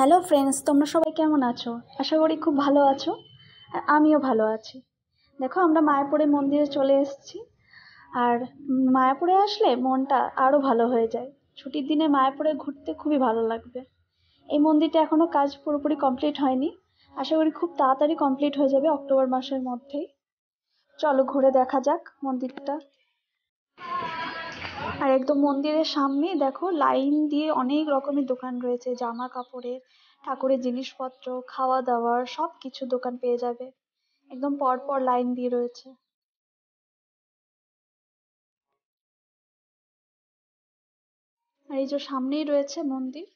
Hello friends, তোমরা সবাই কেমন আছো? আশা করি খুব ভালো আছো। আর আমিও ভালো আছি। দেখো, আমরা মায়াপুরে মন্দিরে চলে এসেছি। আর মায়াপুরে আসলে মনটা আরও ভালো হয়ে যায়। ছুটির দিনে মায়াপুরে ঘুরতে খুবই ভালো লাগবে। এই মন্দিরটা এখনো কাজ পুরোপুরি কমপ্লিট হয়নি। আশা করি খুব তাড়াতাড়ি কমপ্লিট হয়ে যাবে, অক্টোবর মাসের মধ্যেই। চলো ঘুরে দেখা যাক মন্দিরটা। আর একদম মন্দিরের সামনেই দেখো, লাইন দিয়ে অনেক রকমের দোকান রয়েছে, জামা কাপড়ের, ঠাকুরের জিনিসপত্র, খাওয়া দাওয়ার সব কিছু দোকান পেয়ে যাবে। একদম পর পর লাইন দিয়ে রয়েছে। আর এই যে সামনেই রয়েছে মন্দির।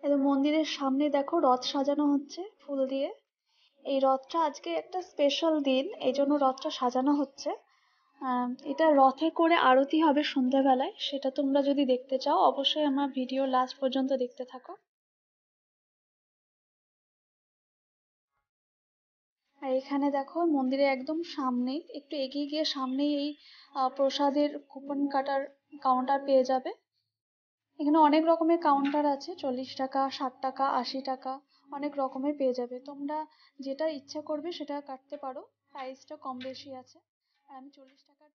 এই মন্দিরের সামনে দেখো, রথ সাজানো হচ্ছে ফুল দিয়ে। এই রথটা আজকে একটা স্পেশাল দিন, এই জন্য রথটা সাজানো হচ্ছে। এটা রথে করে আরতি হবে সন্ধ্যাবেলায়। সেটা তোমরা যদি দেখতে চাও, অবশ্যই আমার ভিডিও লাস্ট পর্যন্ত দেখতে থাকো। আর এখানে দেখো, মন্দিরের একদম সামনেই, একটু এগিয়ে গিয়ে সামনেই এই প্রসাদের কুপন কাটার কাউন্টার পেয়ে যাবে। এখানে অনেক রকমের কাউন্টার আছে, 40 টাকা, 60 টাকা, 80 টাকা, অনেক রকমের পেয়ে যাবে। তোমরা যেটা ইচ্ছা করবে সেটা কাটতে পারো। প্রাইসটা কম বেশি আছে। আর আমি 40 টাকার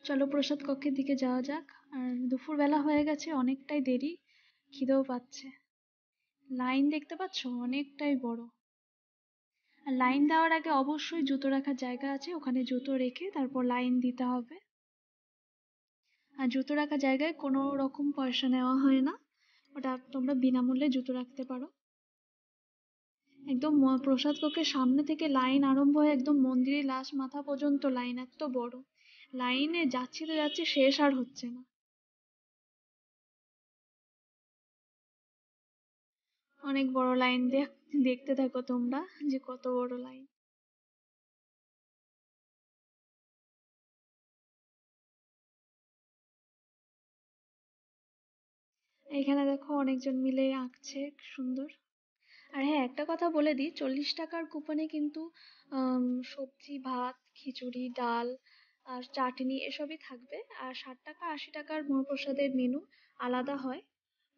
চলো প্রসাদ কক্ষের দিকে যাওয়া যাক। আর দুপুরবেলা হয়ে গেছে, অনেকটাই দেরি, খিদেও পাচ্ছে। লাইন দেখতে পাচ্ছ, অনেকটাই বড়। আর লাইন দেওয়ার আগে অবশ্যই জুতো রাখার জায়গা আছে, ওখানে জুতো রেখে তারপর লাইন দিতে হবে। আর জুতো রাখার জায়গায় কোনো রকম পয়সা নেওয়া হয় না, ওটা তোমরা বিনামূল্যে জুতো রাখতে পারো। একদম প্রসাদ কক্ষের সামনে থেকে লাইন আরম্ভ হয়ে একদম মন্দিরের লাস্ট মাথা পর্যন্ত লাইন, এত বড় লাইনে যাচ্ছি তো যাচ্ছি, শেষ আর হচ্ছে না। অনেক বড় লাইন, দেখতে থাকো তোমরা যে কত বড় লাইন। এখানে দেখো অনেকজন মিলে আঁকছে, সুন্দর। আর হ্যাঁ, একটা কথা বলে দিই, 40 টাকার কুপনে কিন্তু সবজি, ভাত, খিচুড়ি, ডাল আর চাটনি এসবই থাকবে। আর 60 টাকা 80 টাকার মহাপ্রসাদের মেনু আলাদা হয়।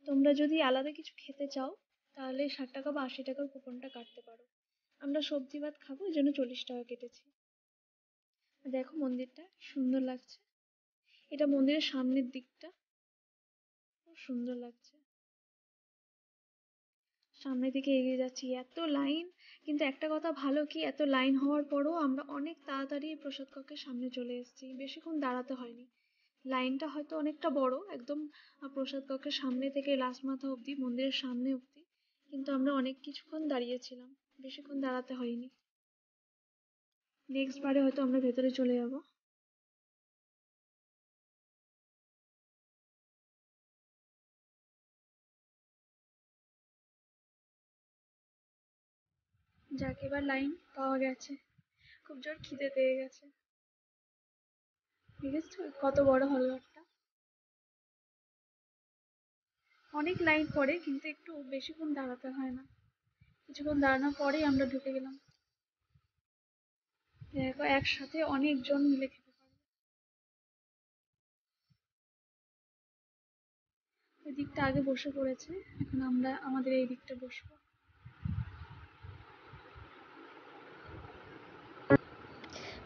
তোমরা যদি আলাদা কিছু খেতে চাও, তাহলে 60 টাকা বা 80 টাকার কুপনটা কাটতে পারো। আমরা সবজি ভাত খাবো, এই জন্য 40 টাকা কেটেছি। দেখো মন্দিরটা সুন্দর লাগছে। এটা মন্দিরের সামনের দিকটা, খুব সুন্দর লাগছে। সামনের দিকে এগিয়ে যাচ্ছি, এত লাইন। কিন্তু একটা কথা ভালো কি, এত লাইন হওয়ার পরও আমরা অনেক তাড়াতাড়ি প্রসাদ কক্ষের সামনে চলে এসেছি, বেশিক্ষণ দাঁড়াতে হয়নি। লাইনটা হয়তো অনেকটা বড়, একদম প্রসাদ কক্ষের সামনে থেকে লাস্ট মাথা অবধি, মন্দিরের সামনে অবধি, কিন্তু আমরা অনেক কিছুক্ষণ দাঁড়িয়েছিলাম, বেশিক্ষণ দাঁড়াতে হয়নি। নেক্সট বারে হয়তো আমরা ভেতরে চলে যাব। যাক, এবার লাইন পাওয়া গেছে। খুব জোর খিদে পেয়ে গেছে। দেখেছো কত বড় হল ঘরটা। অনেক লাইন পড়ে, কিন্তু একটু বেশিক্ষণ দাঁড়াতে হয় না। কিছুক্ষণ দাঁড়ানোর পরেই আমরা ঢুকে গেলাম। দেখো, একসাথে অনেকজন মিলে খেতে পারবে। ওই দিকটা আগে বসে পড়েছে, এখন আমরা আমাদের এই দিকটা বসবো।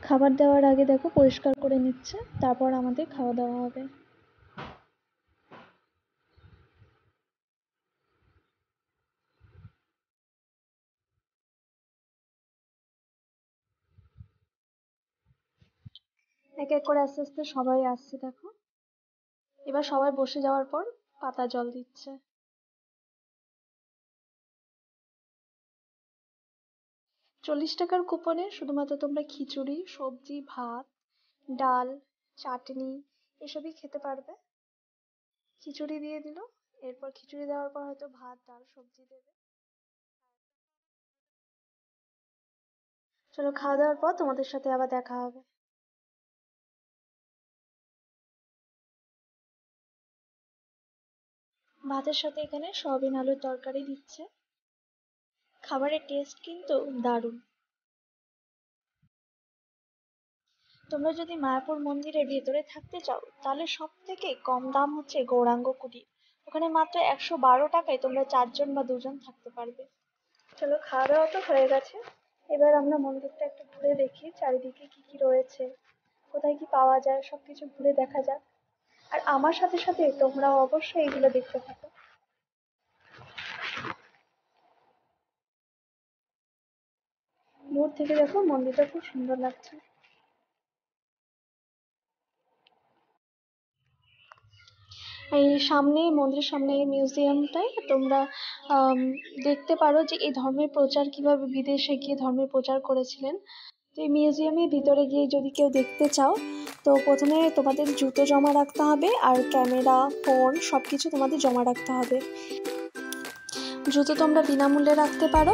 খাবার দেওয়ার আগে দেখো পরিষ্কার করে নিচ্ছে, তারপর আমাদের খাওয়া দাওয়া হবে। এক এক করে আস্তে আস্তে সবাই আসছে দেখো। এবার সবাই বসে যাওয়ার পর পাতা জল দিচ্ছে। 40 টাকার কুপনে শুধুমাত্র তোমরা খিচুড়ি, সবজি, ভাত, ডাল, চাটনি এসবই খেতে পারবে। খিচুড়ি দিয়ে দিল, এরপর খিচুড়ি দেওয়ার পর হয়তো ভাত, ডাল, সবজি দেবে। চলো, খাওয়া দাওয়ার পর তোমাদের সাথে আবার দেখা হবে। ভাতের সাথে এখানে সয়াবিন আলুর তরকারি দিচ্ছে। খাবারের টেস্ট কিন্তু দারুণ। তোমরা যদি মায়াপুর মন্দিরের ভেতরে থাকতে চাও তাহলে সব থেকে কম দাম হচ্ছে গৌরাঙ্গ কুটির। ওখানে মাত্র 112 টাকায় তোমরা 4 জন বা 2 জন থাকতে পারবে। চলো, খাওয়া দাওয়া তো হয়ে গেছে, এবার আমরা মন্দিরটা একটু ঘুরে দেখি চারিদিকে কি কি রয়েছে, কোথায় কি পাওয়া যায় সবকিছু ঘুরে দেখা যাক। আর আমার সাথে সাথে তোমরাও অবশ্যই এগুলো দেখতে থাকো। দূর থেকে দেখো মন্দিরটা খুব সুন্দর লাগছে। এই সামনে মন্দিরের সামনে এই মিউজিয়ামটায় তোমরা দেখতে পারো যে এই ধর্মের প্রচার কিভাবে বিদেশে গিয়ে ধর্মের প্রচার করেছিলেন। তো এই মিউজিয়ামের ভিতরে গিয়ে যদি কেউ দেখতে চাও তো প্রথমে তোমাদের জুতো জমা রাখতে হবে আর ক্যামেরা ফোন সব কিছু তোমাদের জমা রাখতে হবে। জুতো তোমরা বিনামূল্যে রাখতে পারো,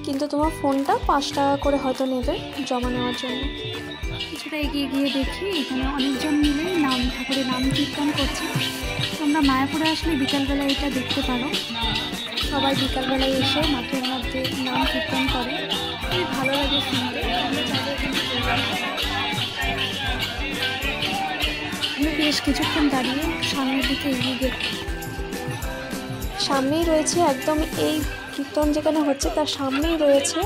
কিন্তু তোমার ফোনটা 5 টাকা করে হয়তো নেবে জমা নেওয়ার জন্য। কিছুটা এগিয়ে গিয়ে দেখি এখানে অনেকজন মিলে ঠাকুরের নাম কীর্তন করছে। তোমরা মায়াপুরে আসলে বিকালবেলায় এটা দেখতে পারো। সবাই বিকালবেলায় এসে মাঠের মধ্যে নাম কীর্তন করে, খুবই ভালো লাগে শুনতে। আমি বেশ কিছুক্ষণ দাঁড়িয়ে সামনের দিকে এগিয়ে দেখি। সামনেই রয়েছে একদম এই কীর্তন যেখানে হচ্ছে তার সামনেই রয়েছে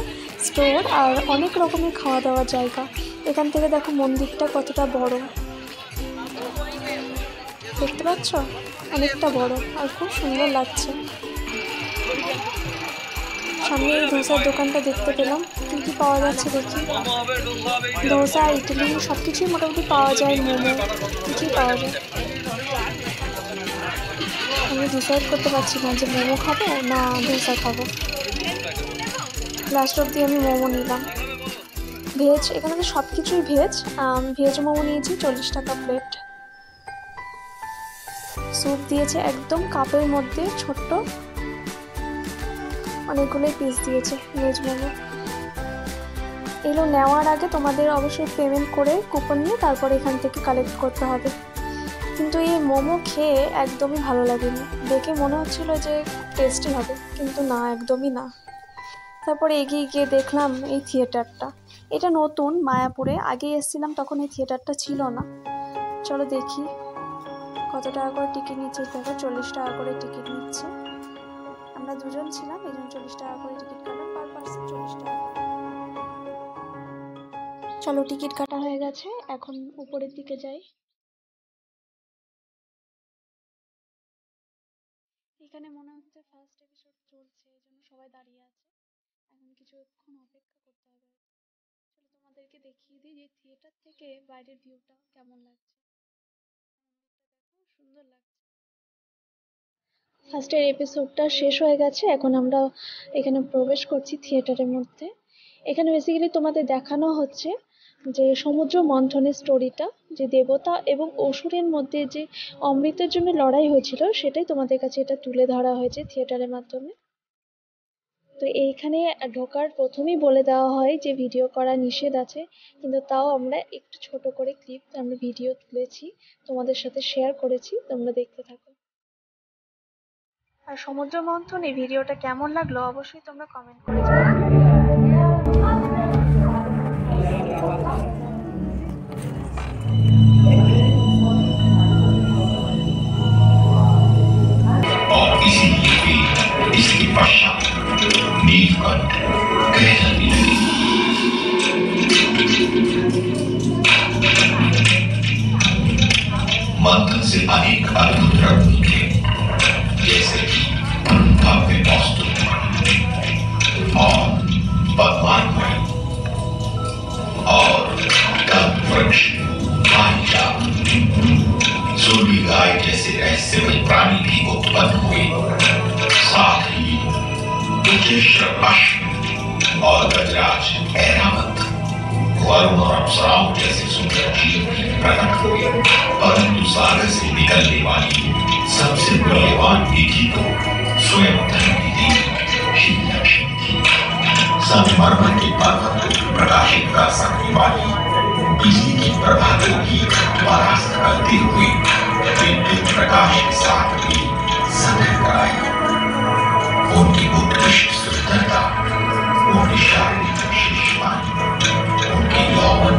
স্টোর আর অনেক রকমের খাওয়া দাওয়ার জায়গা। এখান থেকে দেখো মন্দিরটা কতটা বড়, দেখতে পাচ্ছ অনেকটা বড় আর খুব সুন্দর লাগছে। সামনে এই ধোসার দোকানটা দেখতে পেলাম, কী কী পাওয়া যাচ্ছে দেখি। ধোসা ইডলি সব কিছুই মোটামুটি পাওয়া যায়, মোমো কিছুই পাওয়া যায়। আমি ডিসাইড করতে পারছি না যে মোমো খাবো না ধোসা খাবো। লাস্ট অবধি আমি মোমো নিলাম। ভেজ, এখানে তো সব কিছুই ভেজ। ভেজ মোমো নিয়েছি 40 টাকা প্লেট। স্যুপ দিয়েছে একদম কাপের মধ্যে ছোট্ট, অনেকগুলোই পিস দিয়েছে ভেজ মোমো। এগুলো নেওয়ার আগে তোমাদের অবশ্যই পেমেন্ট করে কুপন নিয়ে তারপর এখান থেকে কালেক্ট করতে হবে। কিন্তু এই মোমো খেয়ে একদমই ভালো লাগেনি, দেখে মনে হচ্ছিল যে টেস্টি হবে, কিন্তু না, একদমই না। তারপরে এগিয়ে গিয়ে দেখলাম এই থিয়েটারটা, এটা নতুন মায়াপুরে, আগে এসেছিলাম তখন এই থিয়েটারটা ছিল না। চলো দেখি কত টাকা করে টিকিট নিচ্ছে। দেখো 40 টাকা করে টিকিট নিচ্ছে। আমরা 2 জন ছিলাম, এই জন্য 40 টাকা করে টিকিট কাটলাম, পার পার্সন 40 টাকা। চলো টিকিট কাটা হয়ে গেছে, এখন উপরের দিকে যাই। এখানে মনে হচ্ছে ফার্স্ট এপিসোড চলছে, এই জন্য সবাই দাঁড়িয়ে আছে। এখন কিছুক্ষণ অপেক্ষা করতে হবে। চলো তোমাদেরকে দেখিয়ে দিই যে থিয়েটার থেকে বাইরের ভিউটা কেমন লাগছে। দেখো সুন্দর লাগছে। ফার্স্টের এপিসোডটা শেষ হয়ে গেছে, এখন আমরা এখানে প্রবেশ করছি থিয়েটারের মধ্যে। এখানে বেসিক্যালি তোমাদের দেখানো হচ্ছে যে সমুদ্র মন্থনের স্টোরিটা, যে দেবতা এবং অসুরের মধ্যে যে অমৃতের জন্য লড়াই হয়েছিল সেটাই তোমাদের কাছে এটা তুলে ধরা হয়েছে থিয়েটারের মাধ্যমে। তো এইখানে ঢোকার প্রথমেই বলে দেওয়া হয় যে ভিডিও করা নিষেধ আছে, কিন্তু তাও আমরা একটু ছোট করে ক্লিপ আমরা ভিডিও তুলেছি, তোমাদের সাথে শেয়ার করেছি, তোমরা দেখতে থাকো। আর সমুদ্র মন্থন এই ভিডিওটা কেমন লাগলো অবশ্যই তোমরা কমেন্ট করে मंथन से अनेक अद्भुत रंग निकले, जैसे कि भव्य वस्तु और पद्मान्वय और कल्पवृक्ष, सुरभि गाय जैसे रहस्यमय प्राणी भी उत्पन्न हुए। साथ ही और गजराज, ऐरावत, वरुण और अप्सराओं जैसे सुंदर जीव प्रकट हुए, परंतु सागर से निकलने वाली सबसे मूल्यवान निधि को स्वयं धरती देवी शिव लक्ष्मी थी। संगमरमर के पर्वत को प्रकाशित कर सकने वाली बिजली की प्रभा को भी परास्त करते हुए विद्युत प्रकाश के साथ भी सतर्क कराई। उनकी उत्कृष्ट सुंदरता, उनकी शारीरिक विशेषताएं, उनकी यौवन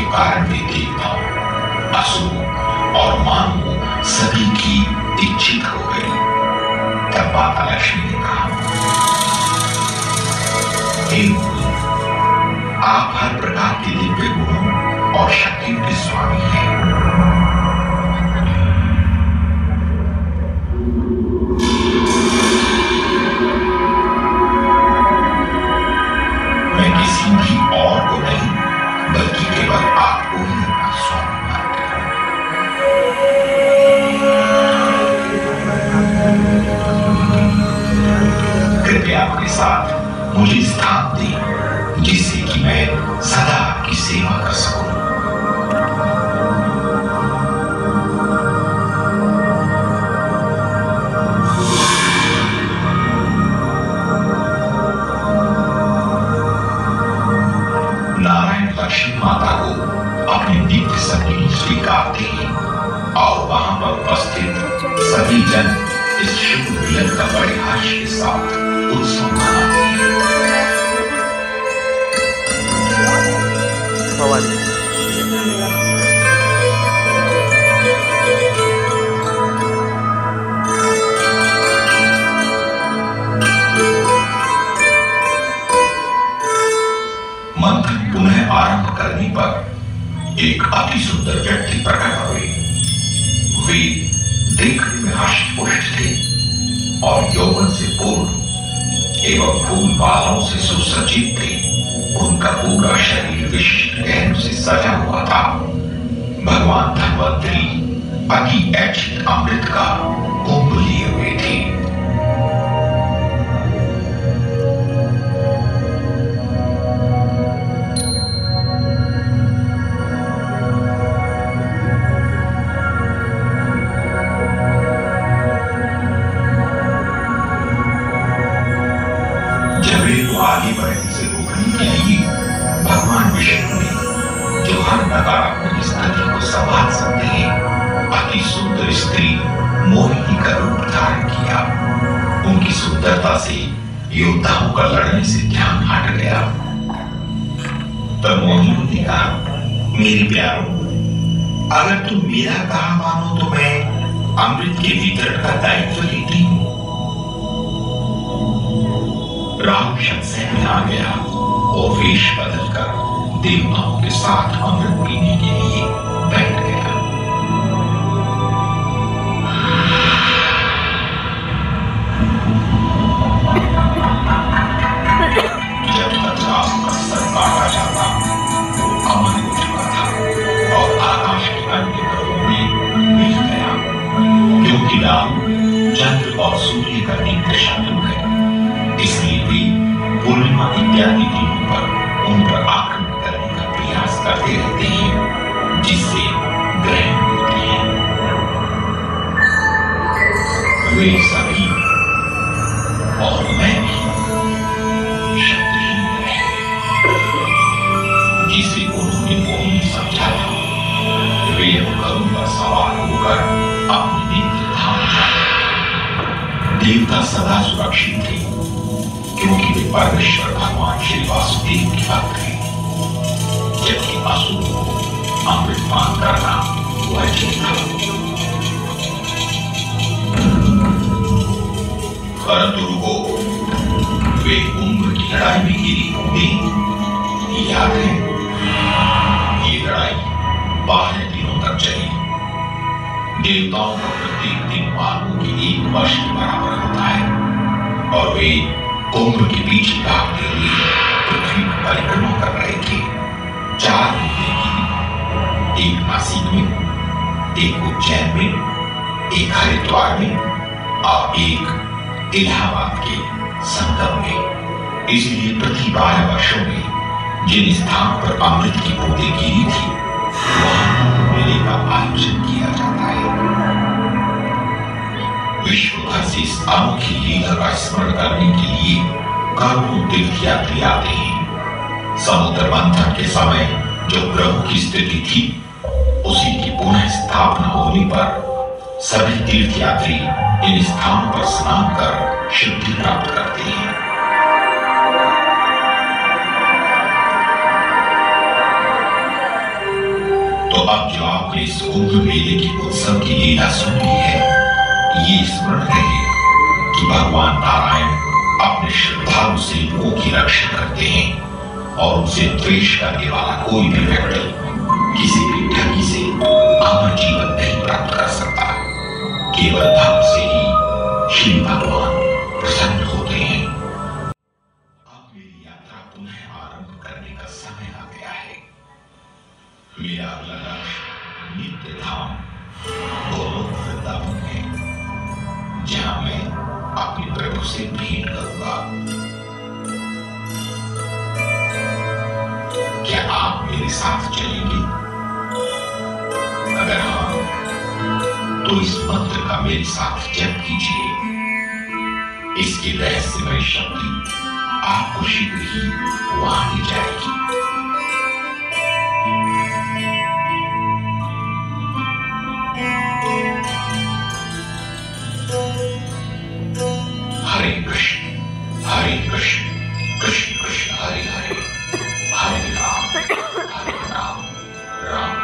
कारण वे देवताओं, असुरों और मानवों सभी की इच्छित हो गई। तब माता लक्ष्मी ने कहा, हे मुनि, आप हर प्रकार के दिव्य गुणों और शक्तियों के स्वामी हैं। मैं किसी भी और को नहीं, बल्कि केवल आपको ही अपना स्वामी मानती हूं। कृपया अपने साथ मुझे स्थान दें, जिससे कि मैं सदा आपकी सेवा कर सकूं। नारायण लक्ष्मी माता को अपने नित्य सखी स्वीकारते हैं और वहां पर उपस्थित सभी जन इस शुभ मिलन का बड़े हर्ष के साथ उत्सव मनाते हैं। मंथन पुनः आरंभ करने पर एक अति सुंदर व्यक्ति प्रकट हुए। वे देखने में हष्टपुष्ट थे और यौवन से पूर्ण एवं फूल मालाओं से सुसज्जित थे। उनका पूरा शरीर विशिष्ट गहनों से सजा हुआ था। भगवान धन्वंतरी अति ऐच्छिक अमृत का कुंभ लिए हुए थे। झगड़े को आगे बढ़ने से रोकने के लिए भगवान विष्णु ने, जो हर नकारात्मक स्थिति को संभाल सकते हैं, अति सुंदर स्त्री मोहिनी का रूप धारण किया। उनकी सुंदरता से योद्धाओं का लड़ने से ध्यान हट गया। तब मोहिनी ने कहा, मेरे प्यारों, अगर तुम मेरा कहा मानो तो मैं अमृत के वितरण का दायित्व लेती हूँ। राक्षस में आ गया और वेश बदलकर देवताओं के साथ अमृत पीने के लिए बैठ गया। जब तक राम का सर काटा जाता, वो अमर हो चुका था और आकाश के अन्य ग्रहों में मिल गया। क्योंकि राम चंद्र और सूर्य का नित्य शत्रु है, इसलिए वे पूर्णिमा इत्यादि दिनों पर उन पर आक्रमण करने का प्रयास करते रहते हैं, जिससे ग्रहण होते हैं। वे सभी और मैं भी शक्तिहीन रहे, जिसे उन्होंने मोहिनी समझा था। वे गरुड़ पर सवार होकर अपने नित्य धाम जाते। देवता सदा सुरक्षित थे, क्योंकि वे परमेश्वर भगवान श्री वासुदेव के भक्त हैं, जबकि असुरों को अमृत पान करना वैध था। परंतु रुको, वे कुंभ की लड़ाई में गिरी होंगी, याद है? ये लड़ाई 12 दिनों तक चली। देवताओं का प्रत्येक दिन मानवों की 1 वर्ष के बराबर होता है और वे कुंभ के पीछे भागते हुए पृथ्वी की परिक्रमा कर रहे थे। 4 महीने की, एक नासिक में, एक उज्जैन में, एक हरिद्वार में और एक इलाहाबाद के संगम में। इसलिए प्रति 12 वर्षों में जिन स्थान पर अमृत की बूंदें गिरी थी, वहां मेले का आयोजन किया जाता है। विश्व भर से इस अनोखी लीला का स्मरण करने के लिए करोड़ों तीर्थयात्री आते हैं। समुद्र मंथन के समय जो ग्रहों की स्थिति थी, उसी की पुनः स्थापना होने पर सभी तीर्थयात्री इन स्थानों पर स्नान कर शुद्धि प्राप्त करते हैं। अब जो आपने इस कुंभ मेले की उत्सव की लीला सुनी है, ये स्मरण रहे कि भगवान नारायण अपने श्रद्धालु सेवकों की रक्षा करते हैं और उनसे द्वेष करने वाला कोई भी व्यक्ति किसी भी ठगी से अमर जीवन नहीं प्राप्त कर सकता। केवल धर्म से ही श्री भगवान प्रसन्न होते हैं। अब मेरी यात्रा पुनः आरंभ करने का समय आ गया है। मेरा अगला लक्ष्य नित्य धाम गोलोक वृंदावन है, जहां मैं अपने प्रभु से भेंट करूंगा। क्या आप मेरे साथ चलेंगे? अगर हाँ, तो इस मंत्र का मेरे साथ जप कीजिए। इसकी रहस्यमय शक्ति आपको शीघ्र ही वहां ले जाएगी। हरे कृष्ण कृष्ण कृष्ण हरे हरे, हरे राम राम राम।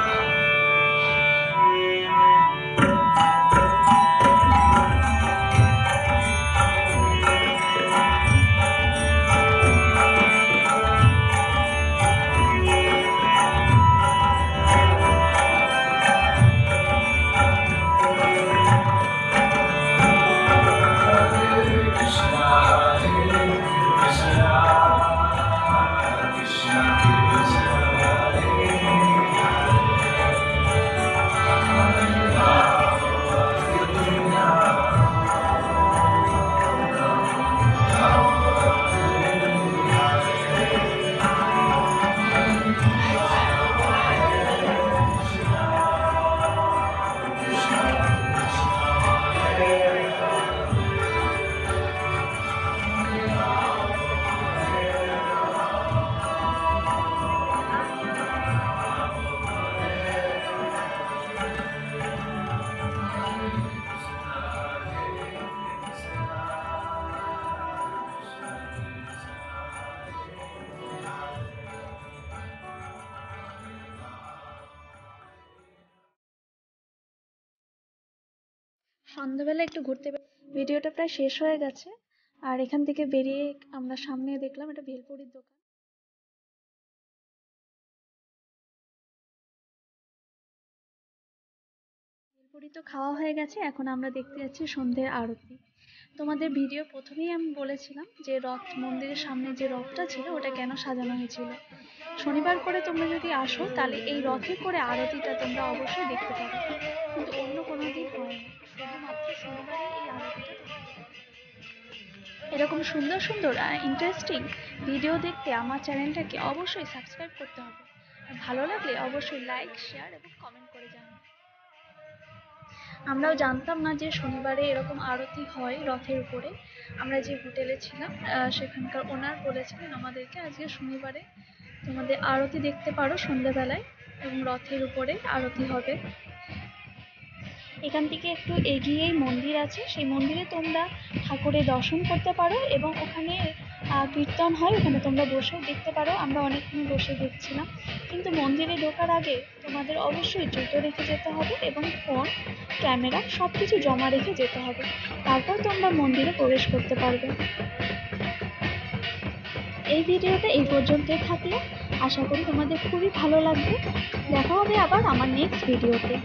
সন্ধ্যাবেলা একটু ঘুরতে ভিডিওটা প্রায় শেষ হয়ে গেছে। আর এখান থেকে বেরিয়ে আমরা সামনে দেখলাম এটা ভেলপুরির দোকান। ভেলপুরি তো খাওয়া হয়ে গেছে, এখন আমরা দেখতে যাচ্ছি সন্ধ্যের আরতি। তোমাদের ভিডিও প্রথমেই আমি বলেছিলাম যে রথ মন্দিরের সামনে যে রথটা ছিল ওটা কেন সাজানো হয়েছিল। শনিবার করে তোমরা যদি আসো তাহলে এই রথে করে আরতিটা তোমরা অবশ্যই দেখতে পাবে, কিন্তু অন্য কোনো দিন হয় না, শুধুমাত্র শনিবারে এই আরতিটা তোমরা দেখতে পাবে। এরকম সুন্দর সুন্দর ইন্টারেস্টিং ভিডিও দেখতে আমার চ্যানেলটাকে অবশ্যই সাবস্ক্রাইব করতে হবে। আর ভালো লাগলে অবশ্যই লাইক, শেয়ার এবং কমেন্ট করে জানাবে। আমরাও জানতাম না যে শনিবারে এরকম আরতি হয় রথের উপরে। আমরা যে হোটেলে ছিলাম সেখানকার ওনার বলেছিলেন আমাদেরকে আজকে শনিবারে তোমাদের আরতি দেখতে পারো সন্ধ্যাবেলায়, এবং রথের উপরে আরতি হবে। এখান থেকে একটু এগিয়েই মন্দির আছে, সেই মন্দিরে তোমরা ঠাকুরের দর্শন করতে পারো এবং ওখানে কীর্তন হয়, ওখানে তোমরা বসেও দেখতে পারো। আমরা অনেকক্ষণ বসে দেখছিলাম, কিন্তু মন্দিরে ঢোকার আগে তোমাদের অবশ্যই জুতো রেখে যেতে হবে এবং ফোন, ক্যামেরা সব কিছু জমা রেখে যেতে হবে, তারপর তোমরা মন্দিরে প্রবেশ করতে পারবে। এই ভিডিওটা এই পর্যন্তই থাকলো, আশা করি তোমাদের খুবই ভালো লাগবে। দেখা হবে আবার আমার নেক্সট ভিডিওতে।